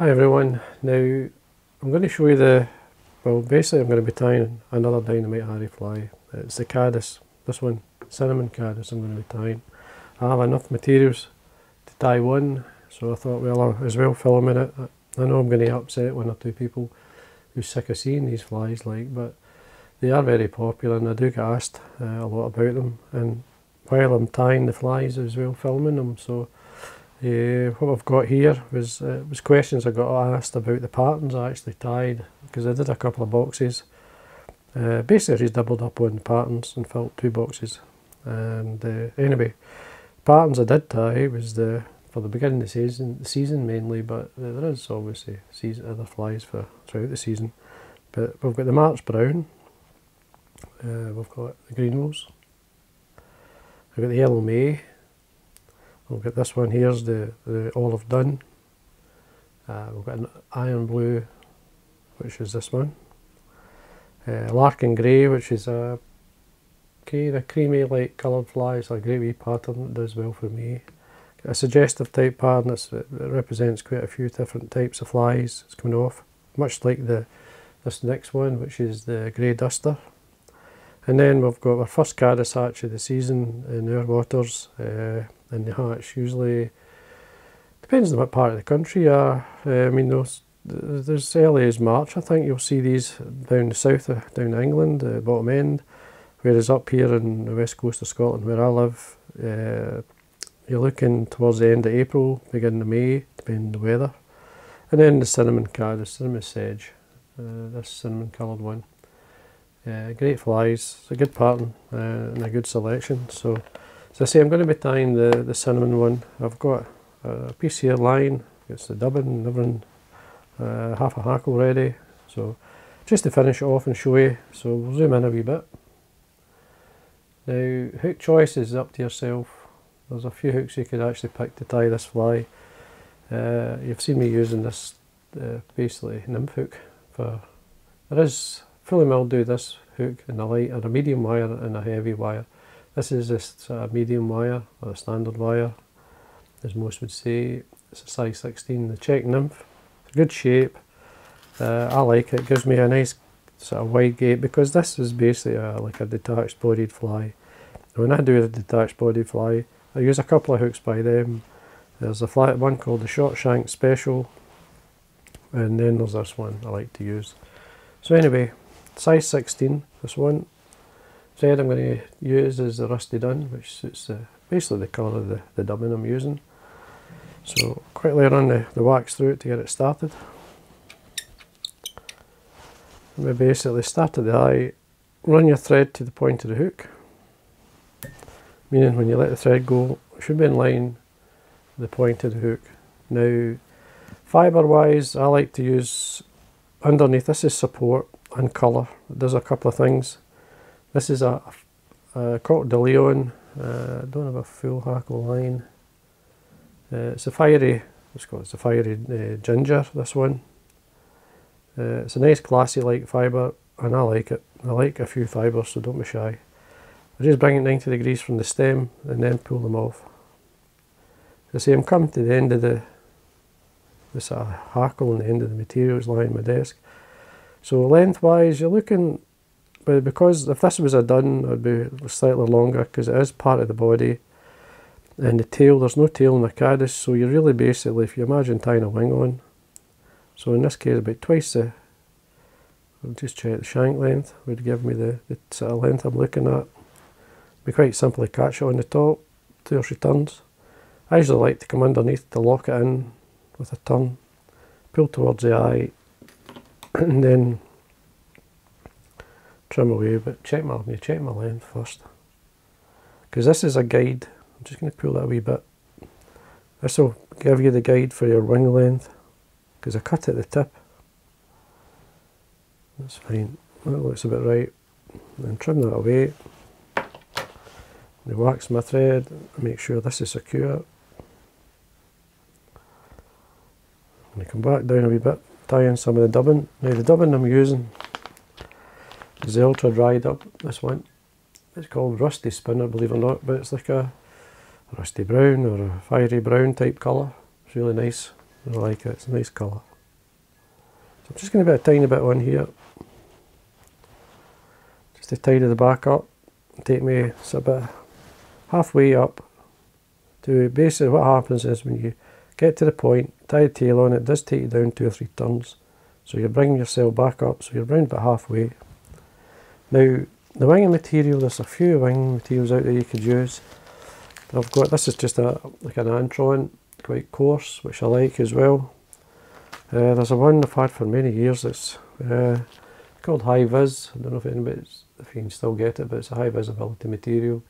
Hi everyone, now I'm going to show you basically I'm going to be tying another dynamite Harry fly. It's the Caddis, this one, cinnamon Caddis I'm going to be tying. I have enough materials to tie one, so I thought, well, I'll as well filming it. I know I'm going to upset one or two people who's sick of seeing these flies, but they are very popular and I do get asked a lot about them, and while I'm tying the flies as well filming them, so what I've got here was questions I got asked about the patterns I actually tied, because I did a couple of boxes. Basically I just doubled up on the patterns and filled 2 boxes, and anyway, patterns I did tie was for the beginning of the season mainly, but there is obviously other flies throughout the season. But we've got the March Brown, we've got the Green Rose, we've got the Yellow May, we've got this one here's the Olive Dun, we've got an Iron Blue, which is this one, Larkin Grey, which is a kind of creamy light coloured fly. It's a great wee pattern, it does well for me. A suggestive type pattern, it represents quite a few different types of flies it's coming off, much like this next one, which is the Grey Duster. And then we've got our first Caddis hatch of the season in our waters, and the hatch usually depends on what part of the country you are. I mean, there's as early as March, I think you'll see these down the south, down England, the bottom end, whereas up here in the west coast of Scotland where I live, you're looking towards the end of April, beginning of May, depending on the weather. And then the cinnamon Caddis, cinnamon sedge, this cinnamon coloured one. Great flies, it's a good pattern and a good selection. So as I say, I'm going to be tying the cinnamon one. I've got a piece here line, it's the dubbin, half a hackle ready. So just to finish it off and show you, so we'll zoom in a wee bit. Now hook choice is up to yourself. There's a few hooks you could actually pick to tie this fly. You've seen me using this basically Nymph hook there is fully mildew this hook in a light or a medium wire and a heavy wire. This is just a medium wire or a standard wire, as most would say. It's a size 16, the Czech Nymph. It's a good shape. I like it. It gives me a nice sort of wide gate, because this is basically like a detached bodied fly. When I do a detached bodied fly, I use a couple of hooks by them. There's a flat one called the Short Shank Special, and then there's this one I like to use. So anyway, size 16, this one. Thread I'm going to use is the Rusty Dun, which suits basically the colour of the dubbin I'm using. So quickly run the wax through it to get it started. And we basically start at the eye, run your thread to the point of the hook, meaning when you let the thread go, it should be in line with the point of the hook. Now, fibre wise, I like to use underneath, this is support and colour. It does a couple of things. This is a Coq de Leon, I don't have a full hackle line. It's a fiery, it's a fiery ginger, this one. It's a nice classy light fibre, and I like it. I like a few fibres, so don't be shy. I just bring it 90 degrees from the stem and then pull them off. As I say, I'm coming to the end of the sort of hackle and the end of the materials lying my desk. So lengthwise, you're looking, because if this was a dun, it would be slightly longer, because it is part of the body. And the tail, there's no tail in the Caddis, so you're really basically, if you imagine tying a wing on, so in this case about twice the, I'll just check the shank length, would give me the sort of length I'm looking at. Be quite simple to catch it on the top, 2 or 3 turns. I usually like to come underneath to lock it in with a turn, pull towards the eye, and then trim away, but check my length first. Because this is a guide, I'm just going to pull that a wee bit. This will give you the guide for your wing length, because I cut at the tip. That's fine, that looks about right. And then trim that away. I wax my thread, make sure this is secure. And I come back down a wee bit, tie in some of the dubbin. Now the dubbin I'm using is the ultra dried up, this one. It's called Rusty Spinner, believe it or not, but it's like a rusty brown or a fiery brown type colour. It's really nice, I like it, it's a nice colour. So I'm just going to put a tiny bit on here, just to tidy the back up. Take me about halfway up to basically what happens is when you get to the point, tie the tail on, it does take you down 2 or 3 turns. So you're bringing yourself back up, so you're around about halfway. Now, the winging material, there's a few winging materials out there you could use. I've got, this is just like an Antron, quite coarse, which I like as well. There's a one I've had for many years, it's called Hi-Vis. I don't know if if you can still get it, but it's a high visibility material.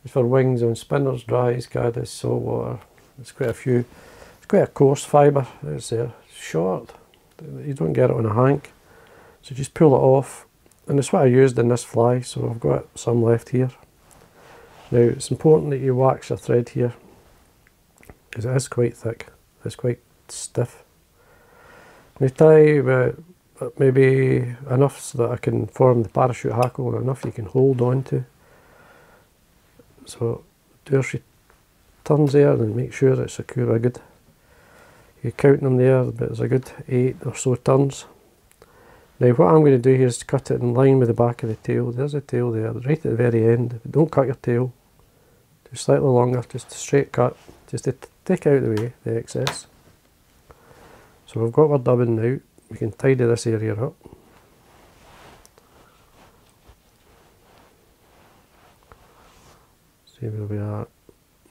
It's for wings on spinners, dries, Caddis, saltwater. It's quite a few. It's quite a coarse fibre. It's short. You don't get it on a hank. So just pull it off. And it's what I used in this fly, so I've got some left here. Now it's important that you wax your thread here, because it is quite thick. It's quite stiff. Now tie maybe enough so that I can form the parachute hackle, and enough you can hold on to. So 2 or 3 turns there and make sure it's secure a good. You count them there, but it's a good 8 or so turns. Now what I'm going to do here is cut it in line with the back of the tail. There's a tail there, right at the very end. Don't cut your tail, just slightly longer, just a straight cut, just to take out the way, the excess. So we've got our dubbing now, we can tidy this area up. See where we are.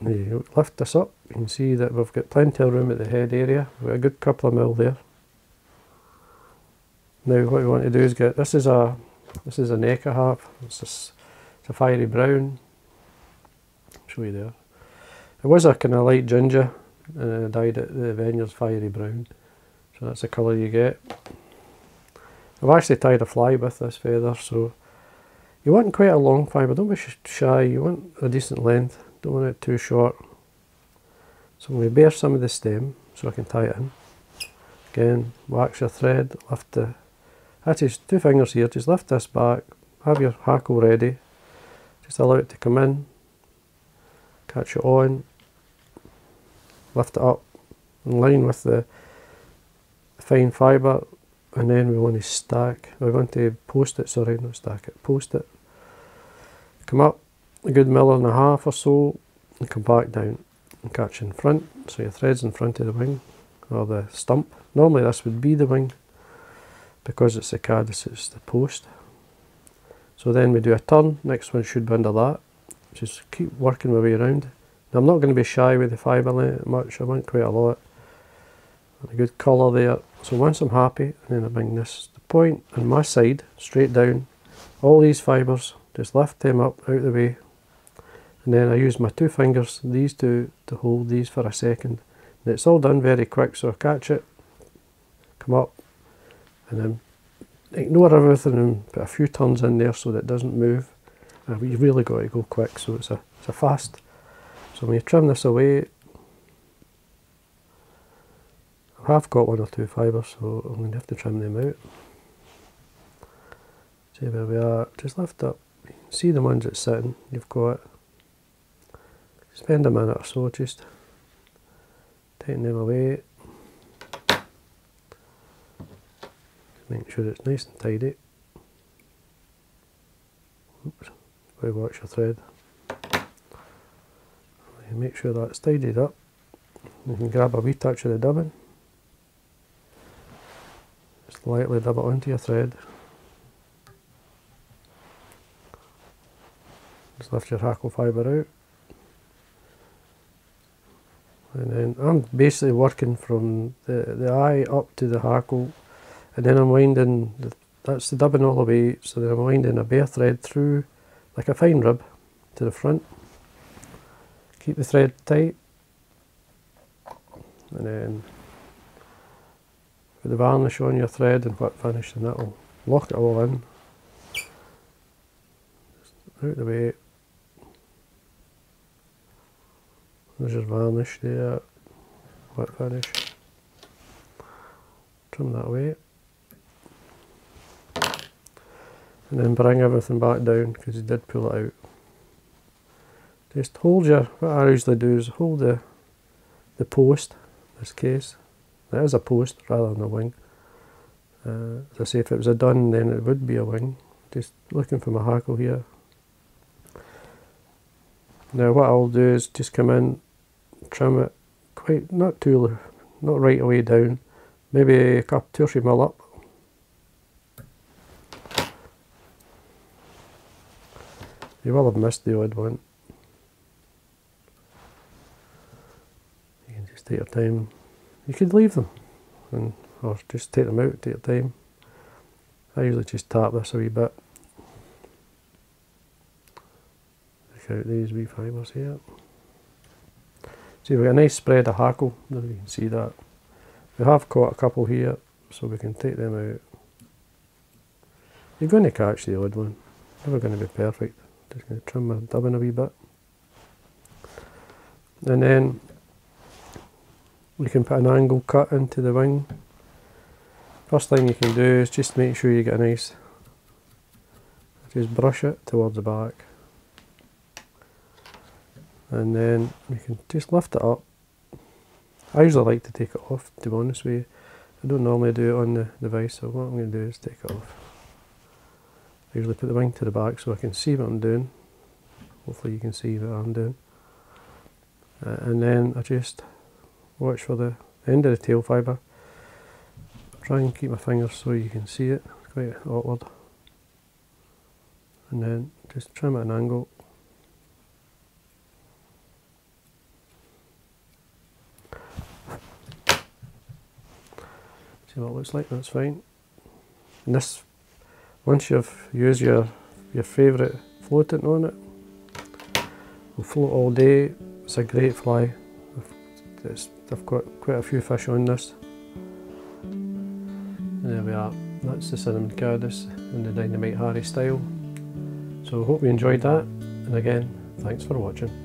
Now you lift this up, you can see that we've got plenty of room at the head area. We've got a good couple of mil there. Now what we want to do is get, this is a neck I have, it's a fiery brown. I'll show you there. It was a kind of light ginger, and I dyed it the Vineyard's fiery brown. So that's the colour you get. I've actually tied a fly with this feather, so you want quite a long fibre, don't be shy, you want a decent length, don't want it too short. So I'm going to bare some of the stem so I can tie it in. Again, wax your thread, lift the, actually 2 fingers here, just lift this back, have your hackle ready, just allow it to come in, catch it on, lift it up in line with the fine fibre, and then we want to stack, we want to post it, sorry, not stack it, post it. Come up a good 1.5 mil or so, and come back down and catch in front, so your thread's in front of the wing, or the stump. Normally this would be the wing, because it's the Caddis, it's the post. So then we do a turn, next one should be under that, just keep working my way around. Now I'm not going to be shy with the fibre length much, I want quite a lot. A good colour there. So once I'm happy, and then I bring this, the point on my side, straight down, all these fibres, just lift them up out of the way, and then I use my 2 fingers, these two, to hold these for a second. And it's all done very quick, so I catch it, come up, and then ignore everything and put a few turns in there so that it doesn't move. And you've really got to go quick, so it's a fast. So when you trim this away, I have got 1 or 2 fibres, so I'm going to have to trim them out. See where we are, just lift up, you can see the ones that's sitting, you've got, spend a minute or so just taking them away. Make sure it's nice and tidy. Oops, gotta watch your thread. Make sure that's tidied up. You can grab a wee touch of the dubbing. Just lightly dub it onto your thread. Just lift your hackle fibre out. And then I'm basically working from the eye up to the hackle, and then I'm winding, that's the dubbing all the way, so then I'm winding a bare thread through like a fine rib to the front. Keep the thread tight, and then put the varnish on your thread and wet finish, and that'll lock it all in. Just out the way. There's your varnish there, wet finish. Trim that away. And then bring everything back down, because you did pull it out. Just hold your, what I usually do is hold the post, in this case. It is a post rather than a wing. As I say, if it was a dun, then it would be a wing. Just looking for my hackle here. Now what I'll do is just come in, trim it quite, not right away down, maybe a couple, 2 or 3 mil up. You will have missed the odd one. You can just take your time. You could leave them, or just take them out, take your time. I usually just tap this a wee bit. Take out these wee fibres here. See, we've got a nice spread of hackle, I don't know if you can see that. We have caught a couple here, so we can take them out. You're going to catch the odd one, never going to be perfect. Just going to trim my dubbing a wee bit. And then we can put an angle cut into the wing. First thing you can do is just make sure you get a nice, just brush it towards the back. And then you can just lift it up. I usually like to take it off, to be honest with you. I don't normally do it on the device, so what I'm going to do is take it off. I usually put the wing to the back so I can see what I'm doing. Hopefully you can see what I'm doing. And then I just watch for the end of the tail fibre. Try and keep my fingers so you can see it. It's quite awkward. And then just trim at an angle. See what it looks like, that's fine. And this, once you've used your favourite floatant on it, will float all day. It's a great fly. I've got quite a few fish on this. And there we are. That's the cinnamon caddis in the Dynamite Harry style. So I hope you enjoyed that, and again, thanks for watching.